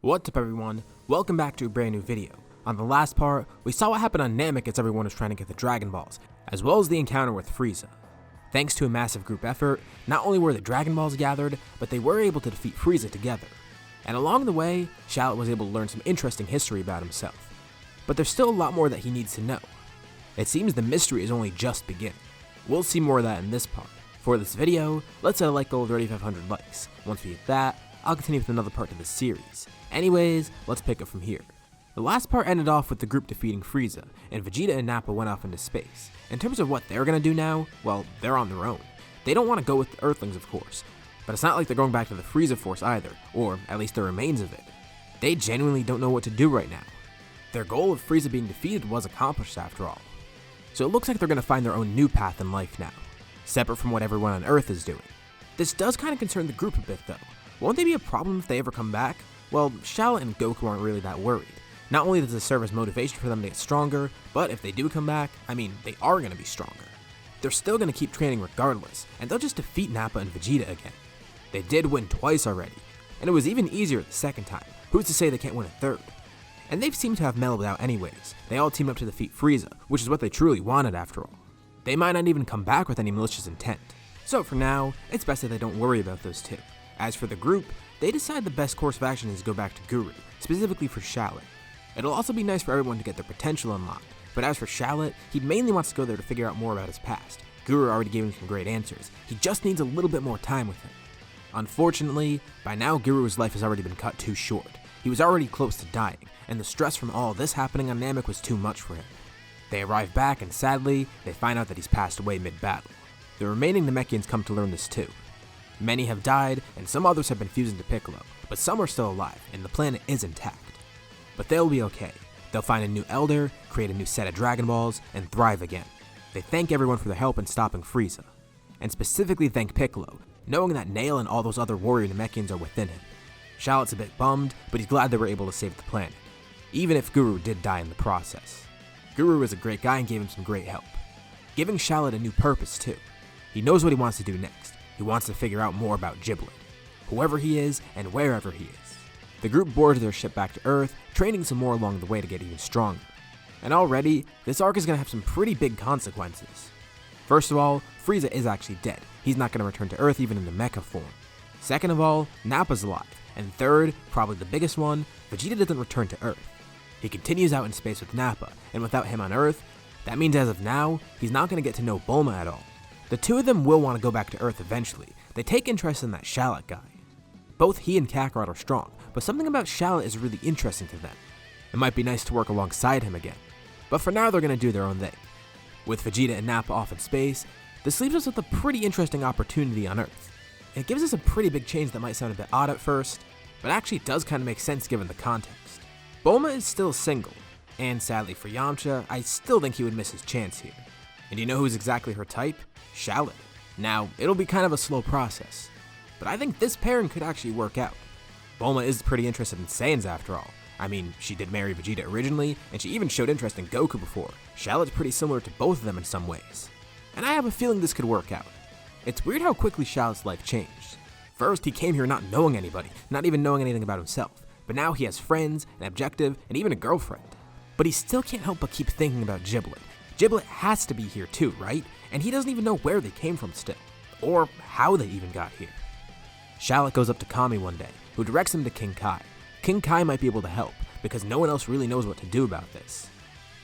What's up everyone, welcome back to a brand new video. On the last part, we saw what happened on Namek as everyone was trying to get the Dragon Balls, as well as the encounter with Frieza. Thanks to a massive group effort, not only were the Dragon Balls gathered, but they were able to defeat Frieza together. And along the way, Shallot was able to learn some interesting history about himself. But there's still a lot more that he needs to know. It seems the mystery is only just beginning. We'll see more of that in this part. For this video, let's set a like goal of 3,500 likes. Once we hit that, I'll continue with another part to this series. Anyways, let's pick up from here. The last part ended off with the group defeating Frieza, and Vegeta and Nappa went off into space. In terms of what they're gonna do now, well, they're on their own. They don't want to go with the Earthlings, of course, but it's not like they're going back to the Frieza Force either, or at least the remains of it. They genuinely don't know what to do right now. Their goal of Frieza being defeated was accomplished after all. So it looks like they're gonna find their own new path in life now, separate from what everyone on Earth is doing. This does kind of concern the group a bit though. Won't they be a problem if they ever come back? Well, Shallot and Goku aren't really that worried. Not only does it serve as motivation for them to get stronger, but if they do come back, they are going to be stronger. They're still going to keep training regardless, and they'll just defeat Nappa and Vegeta again. They did win twice already, and it was even easier the second time. Who's to say they can't win a third? And they've seemed to have mellowed out anyways. They all teamed up to defeat Frieza, which is what they truly wanted after all. They might not even come back with any malicious intent. So for now, it's best that they don't worry about those two. As for the group, they decide the best course of action is to go back to Guru, specifically for Shallot. It'll also be nice for everyone to get their potential unlocked, but as for Shallot, he mainly wants to go there to figure out more about his past. Guru already gave him some great answers, he just needs a little bit more time with him. Unfortunately, by now Guru's life has already been cut too short. He was already close to dying, and the stress from all this happening on Namek was too much for him. They arrive back and sadly, they find out that he's passed away mid-battle. The remaining Namekians come to learn this too. Many have died, and some others have been fused into Piccolo, but some are still alive, and the planet is intact. But they'll be okay. They'll find a new Elder, create a new set of Dragon Balls, and thrive again. They thank everyone for their help in stopping Frieza, and specifically thank Piccolo, knowing that Nail and all those other warrior Namekians are within him. Shallot's a bit bummed, but he's glad they were able to save the planet, even if Guru did die in the process. Guru is a great guy and gave him some great help, giving Shallot a new purpose too. He knows what he wants to do next. He wants to figure out more about Giblet, whoever he is and wherever he is. The group boards their ship back to Earth, training some more along the way to get even stronger. And already, this arc is going to have some pretty big consequences. First of all, Frieza is actually dead. He's not going to return to Earth even in the mecha form. Second of all, Nappa's alive. And third, probably the biggest one, Vegeta doesn't return to Earth. He continues out in space with Nappa, and without him on Earth, that means as of now, he's not going to get to know Bulma at all. The two of them will want to go back to Earth eventually. They take interest in that Shallot guy. Both he and Kakarot are strong, but something about Shallot is really interesting to them. It might be nice to work alongside him again. But for now, they're going to do their own thing. With Vegeta and Nappa off in space, this leaves us with a pretty interesting opportunity on Earth. It gives us a pretty big change that might sound a bit odd at first, but actually does kind of make sense given the context. Bulma is still single, and sadly for Yamcha, I still think he would miss his chance here. And you know who's exactly her type? Shallot. Now, it'll be kind of a slow process, but I think this pairing could actually work out. Bulma is pretty interested in Saiyans after all. She did marry Vegeta originally, and she even showed interest in Goku before. Shallot's pretty similar to both of them in some ways. And I have a feeling this could work out. It's weird how quickly Shallot's life changed. First, he came here not knowing anybody, not even knowing anything about himself, but now he has friends, an objective, and even a girlfriend. But he still can't help but keep thinking about Giblet. Giblet has to be here too, right? And he doesn't even know where they came from still, or how they even got here. Shallot goes up to Kami one day, who directs him to King Kai. King Kai might be able to help, because no one else really knows what to do about this.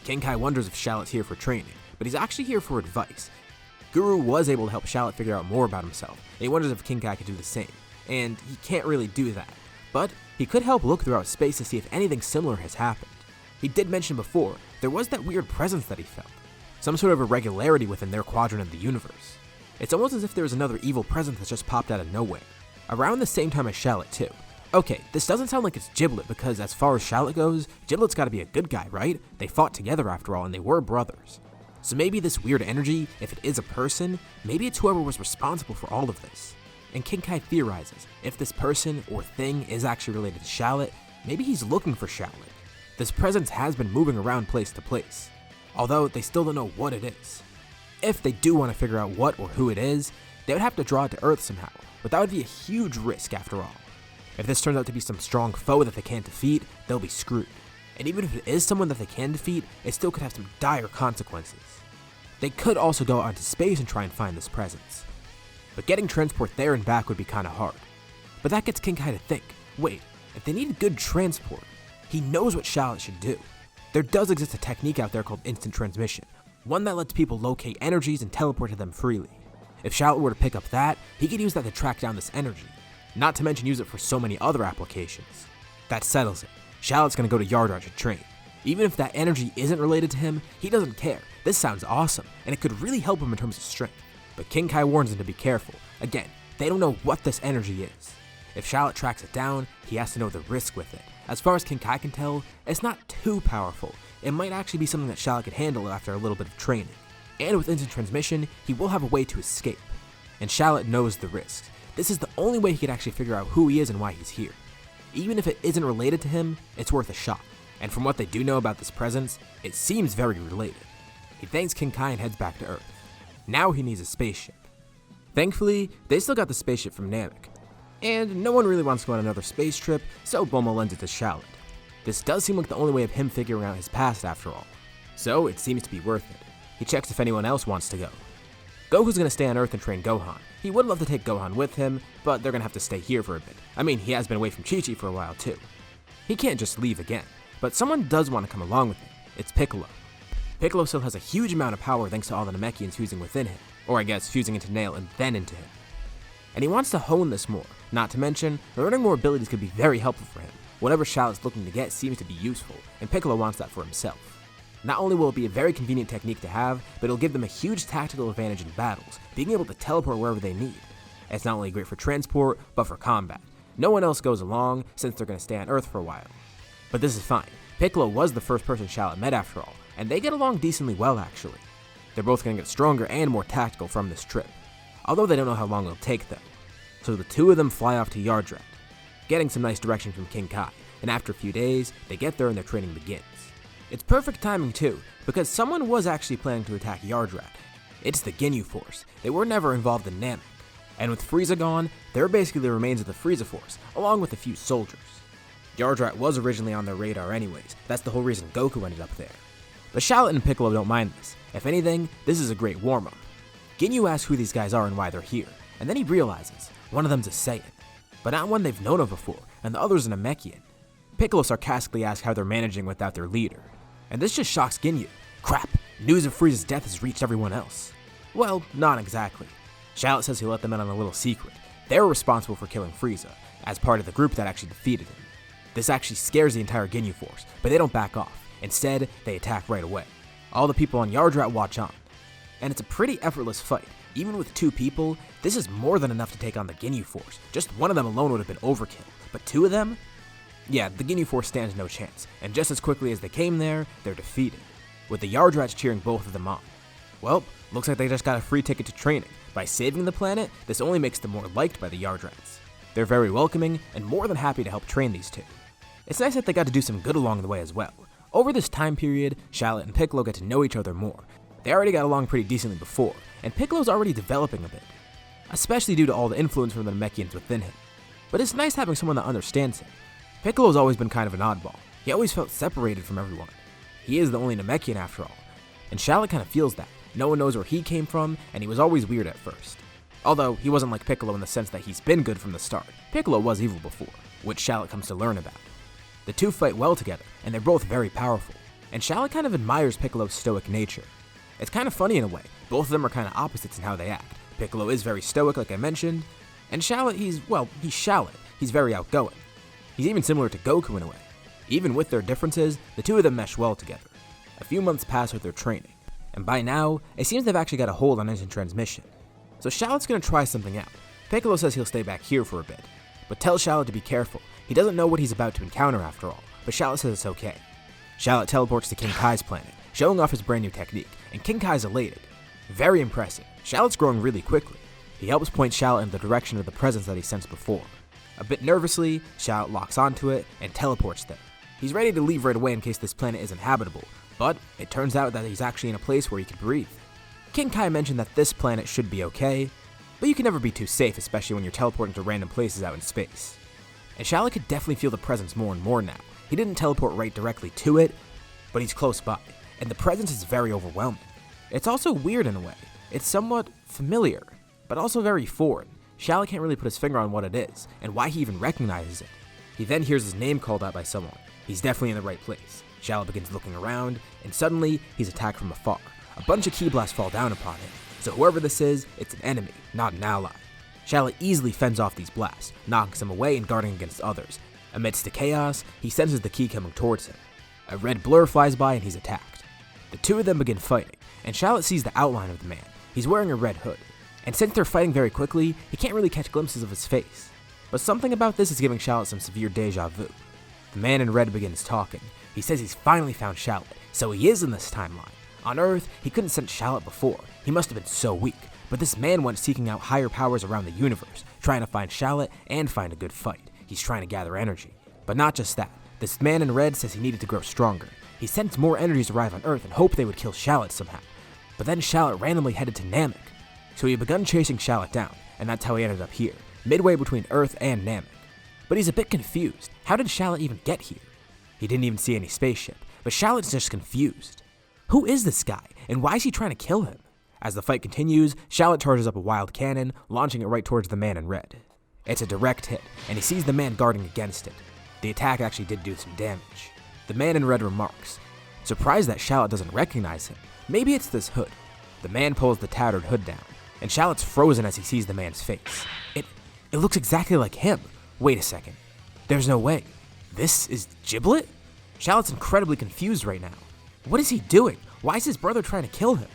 King Kai wonders if Shallot's here for training, but he's actually here for advice. Guru was able to help Shallot figure out more about himself, and he wonders if King Kai could do the same, and he can't really do that. But he could help look throughout space to see if anything similar has happened. He did mention before, there was that weird presence that he felt. Some sort of irregularity within their quadrant of the universe. It's almost as if there was another evil presence that just popped out of nowhere. Around the same time as Shallot too. Okay, this doesn't sound like it's Giblet because as far as Shallot goes, Giblet's gotta be a good guy, right? They fought together after all and they were brothers. So maybe this weird energy, if it is a person, maybe it's whoever was responsible for all of this. And King Kai theorizes, if this person or thing is actually related to Shallot, maybe he's looking for Shallot. This presence has been moving around place to place, although they still don't know what it is. If they do want to figure out what or who it is, they would have to draw it to Earth somehow, but that would be a huge risk after all. If this turns out to be some strong foe that they can't defeat, they'll be screwed. And even if it is someone that they can defeat, it still could have some dire consequences. They could also go out into space and try and find this presence. But getting transport there and back would be kinda hard. But that gets King Kai to think, wait, if they need good transport, he knows what Shallot should do. There does exist a technique out there called instant transmission, one that lets people locate energies and teleport to them freely. If Shallot were to pick up that, he could use that to track down this energy, not to mention use it for so many other applications. That settles it. Shallot's gonna go to Yard Rat to train. Even if that energy isn't related to him, he doesn't care. This sounds awesome, and it could really help him in terms of strength. But King Kai warns him to be careful. Again, they don't know what this energy is. If Shallot tracks it down, he has to know the risk with it. As far as King Kai can tell, it's not too powerful. It might actually be something that Shallot could handle after a little bit of training. And with instant transmission, he will have a way to escape. And Shallot knows the risks. This is the only way he could actually figure out who he is and why he's here. Even if it isn't related to him, it's worth a shot. And from what they do know about this presence, it seems very related. He thanks King Kai and heads back to Earth. Now he needs a spaceship. Thankfully, they still got the spaceship from Namek. And no one really wants to go on another space trip, so Bulma lends it to Shallot. This does seem like the only way of him figuring out his past after all. So it seems to be worth it. He checks if anyone else wants to go. Goku's gonna stay on Earth and train Gohan. He would love to take Gohan with him, but they're gonna have to stay here for a bit. I mean, he has been away from Chi-Chi for a while too. He can't just leave again, but someone does want to come along with him. It's Piccolo. Piccolo still has a huge amount of power thanks to all the Namekians fusing within him, or I guess fusing into Nail and then into him. And he wants to hone this more, not to mention, learning more abilities could be very helpful for him. Whatever Shallot's looking to get seems to be useful, and Piccolo wants that for himself. Not only will it be a very convenient technique to have, but it'll give them a huge tactical advantage in battles, being able to teleport wherever they need. It's not only great for transport, but for combat. No one else goes along, since they're going to stay on Earth for a while. But this is fine. Piccolo was the first person Shallot met after all, and they get along decently well actually. They're both going to get stronger and more tactical from this trip, although they don't know how long it'll take them. So the two of them fly off to Yard Rat, getting some nice direction from King Kai, and after a few days, they get there and their training begins. It's perfect timing too, because someone was actually planning to attack Yard Rat. It's the Ginyu Force. They were never involved in Namek. And with Frieza gone, they're basically the remains of the Frieza Force, along with a few soldiers. Yard Rat was originally on their radar anyways, that's the whole reason Goku ended up there. But Shallot and Piccolo don't mind this. If anything, this is a great warm-up. Ginyu asks who these guys are and why they're here, and then he realizes one of them's a Saiyan, but not one they've known of before, and the other's a Namekian. Piccolo sarcastically asks how they're managing without their leader, and this just shocks Ginyu. Crap, news of Frieza's death has reached everyone else. Well, not exactly. Shallot says he'll let them in on a little secret. They're responsible for killing Frieza, as part of the group that actually defeated him. This actually scares the entire Ginyu Force, but they don't back off. Instead, they attack right away. All the people on Yard Rat watch on. And it's a pretty effortless fight. Even with two people, this is more than enough to take on the Ginyu Force. Just one of them alone would have been overkill, but two of them? Yeah, the Ginyu Force stands no chance, and just as quickly as they came there, they're defeated, with the Yard Rats cheering both of them on. Well, looks like they just got a free ticket to training. By saving the planet, this only makes them more liked by the Yard Rats. They're very welcoming, and more than happy to help train these two. It's nice that they got to do some good along the way as well. Over this time period, Shallot and Piccolo get to know each other more. They already got along pretty decently before, and Piccolo's already developing a bit, especially due to all the influence from the Namekians within him. But it's nice having someone that understands him. Piccolo's always been kind of an oddball. He always felt separated from everyone. He is the only Namekian after all, and Shallot kind of feels that. No one knows where he came from, and he was always weird at first. Although, he wasn't like Piccolo in the sense that he's been good from the start. Piccolo was evil before, which Shallot comes to learn about. The two fight well together, and they're both very powerful, and Shallot kind of admires Piccolo's stoic nature. It's kind of funny in a way. Both of them are kind of opposites in how they act. Piccolo is very stoic, like I mentioned, and Shallot, he's Shallot. He's very outgoing. He's even similar to Goku in a way. Even with their differences, the two of them mesh well together. A few months pass with their training, and by now, it seems they've actually got a hold on instant transmission. So Shallot's gonna try something out. Piccolo says he'll stay back here for a bit, but tells Shallot to be careful. He doesn't know what he's about to encounter after all, but Shallot says it's okay. Shallot teleports to King Kai's planet, showing off his brand new technique, and King Kai's elated. Very impressive. Shallot's growing really quickly. He helps point Shallot in the direction of the presence that he sensed before. A bit nervously, Shallot locks onto it and teleports there. He's ready to leave right away in case this planet isn't habitable, but it turns out that he's actually in a place where he can breathe. King Kai mentioned that this planet should be okay, but you can never be too safe, especially when you're teleporting to random places out in space. And Shallot could definitely feel the presence more and more now. He didn't teleport right directly to it, but he's close by, and the presence is very overwhelming. It's also weird in a way. It's somewhat familiar, but also very foreign. Shallot can't really put his finger on what it is, and why he even recognizes it. He then hears his name called out by someone. He's definitely in the right place. Shallot begins looking around, and suddenly, he's attacked from afar. A bunch of ki blasts fall down upon him, so whoever this is, it's an enemy, not an ally. Shallot easily fends off these blasts, knocking some away and guarding against others. Amidst the chaos, he senses the ki coming towards him. A red blur flies by and he's attacked. The two of them begin fighting, and Shallot sees the outline of the man. He's wearing a red hood, and since they're fighting very quickly, he can't really catch glimpses of his face. But something about this is giving Shallot some severe deja vu. The man in red begins talking. He says he's finally found Shallot, so he is in this timeline. On Earth, he couldn't sense Shallot before. He must have been so weak, but this man went seeking out higher powers around the universe, trying to find Shallot and find a good fight. He's trying to gather energy. But not just that. This man in red says he needed to grow stronger. He sensed more energies arrive on Earth and hoped they would kill Shallot somehow. But then Shallot randomly headed to Namek. So he had begun chasing Shallot down, and that's how he ended up here, midway between Earth and Namek. But he's a bit confused. How did Shallot even get here? He didn't even see any spaceship, but Shallot's just confused. Who is this guy, and why is he trying to kill him? As the fight continues, Shallot charges up a wild cannon, launching it right towards the man in red. It's a direct hit, and he sees the man guarding against it. The attack actually did do some damage. The man in red remarks, surprised that Shallot doesn't recognize him. Maybe it's this hood. The man pulls the tattered hood down, and Shallot's frozen as he sees the man's face. It looks exactly like him. Wait a second. There's no way. This is Giblet? Shallot's incredibly confused right now. What is he doing? Why is his brother trying to kill him?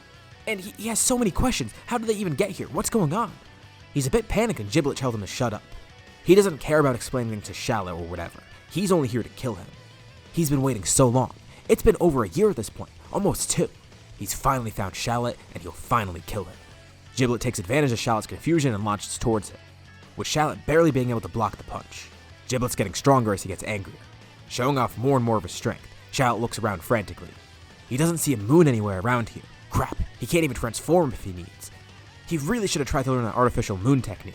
And he has so many questions. How did they even get here? What's going on? He's a bit panicked and Giblet tells him to shut up. He doesn't care about explaining to Shallot or whatever. He's only here to kill him. He's been waiting so long. It's been over a year at this point, almost 2. He's finally found Shallot and he'll finally kill him. Giblet takes advantage of Shallot's confusion and launches towards him, with Shallot barely being able to block the punch. Giblet's getting stronger as he gets angrier. Showing off more and more of his strength, Shallot looks around frantically. He doesn't see a moon anywhere around here. Crap, he can't even transform if he needs. He really should have tried to learn an artificial moon technique.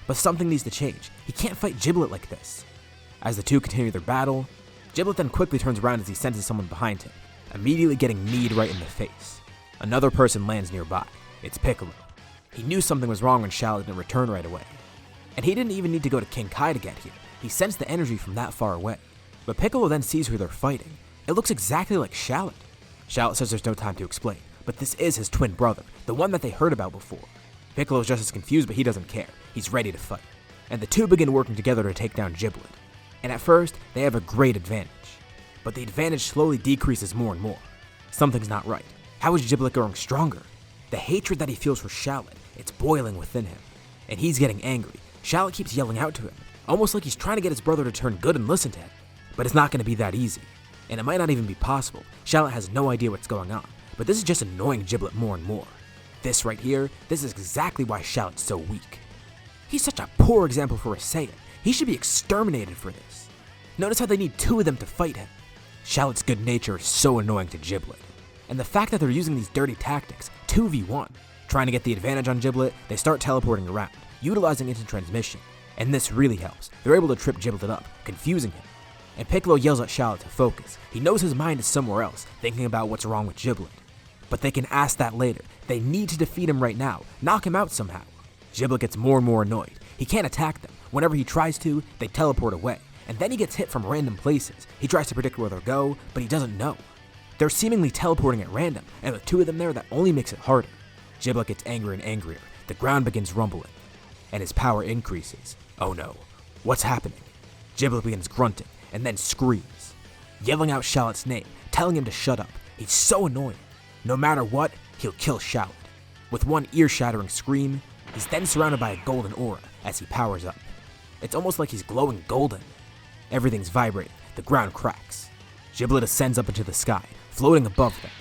But something needs to change. He can't fight Giblet like this. As the two continue their battle, Giblet then quickly turns around as he senses someone behind him, immediately getting kneed right in the face. Another person lands nearby. It's Piccolo. He knew something was wrong when Shallot didn't return right away. And he didn't even need to go to King Kai to get here. He sensed the energy from that far away. But Piccolo then sees who they're fighting. It looks exactly like Shallot. Shallot says there's no time to explain, but this is his twin brother, the one that they heard about before. Piccolo's just as confused, but he doesn't care. He's ready to fight. And the two begin working together to take down Giblet. And at first, they have a great advantage. But the advantage slowly decreases more and more. Something's not right. How is Giblet growing stronger? The hatred that he feels for Shallot, it's boiling within him. And he's getting angry. Shallot keeps yelling out to him, almost like he's trying to get his brother to turn good and listen to him. But it's not going to be that easy. And it might not even be possible. Shallot has no idea what's going on, but this is just annoying Giblet more and more. This right here, this is exactly why Shallot's so weak. He's such a poor example for a Saiyan. He should be exterminated for this. Notice how they need 2 of them to fight him. Shallot's good nature is so annoying to Giblet. And the fact that they're using these dirty tactics, 2v1, trying to get the advantage on Giblet, they start teleporting around, utilizing instant transmission. And this really helps. They're able to trip Giblet up, confusing him. And Piccolo yells at Shallot to focus. He knows his mind is somewhere else, thinking about what's wrong with Giblet. But they can ask that later. They need to defeat him right now, knock him out somehow. Giblet gets more and more annoyed. He can't attack them. Whenever he tries to, they teleport away. And then he gets hit from random places. He tries to predict where they'll go, but he doesn't know. They're seemingly teleporting at random, and with 2 of them there, that only makes it harder. Giblet gets angrier and angrier. The ground begins rumbling, and his power increases. Oh no, what's happening? Giblet begins grunting, and then screams, yelling out Shallot's name, telling him to shut up. He's so annoying. No matter what, he'll kill Shallot. With one ear-shattering scream, he's then surrounded by a golden aura as he powers up. It's almost like he's glowing golden. Everything's vibrating, the ground cracks. Giblet ascends up into the sky, floating above them.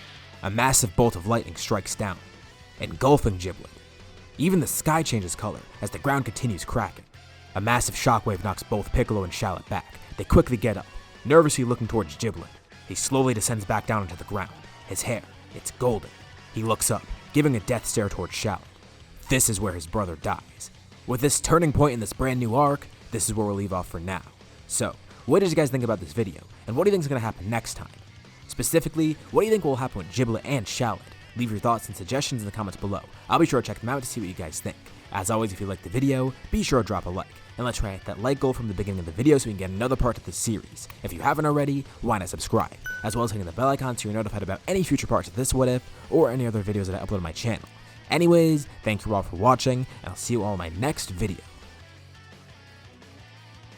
A massive bolt of lightning strikes down, engulfing Giblet. Even the sky changes color as the ground continues cracking. A massive shockwave knocks both Piccolo and Shallot back. They quickly get up, nervously looking towards Giblet. He slowly descends back down into the ground. His hair, it's golden. He looks up, giving a death stare towards Shallot. This is where his brother dies. With this turning point in this brand new arc, this is where we'll leave off for now. So, what did you guys think about this video, and what do you think is going to happen next time? Specifically, what do you think will happen with Giblet and Shallot? Leave your thoughts and suggestions in the comments below. I'll be sure to check them out to see what you guys think. As always, if you liked the video, be sure to drop a like, and let's try to hit that like goal from the beginning of the video so we can get another part of this series. If you haven't already, why not subscribe, as well as hitting the bell icon so you're notified about any future parts of this What If, or any other videos that I upload on my channel. Anyways, thank you all for watching, and I'll see you all in my next video.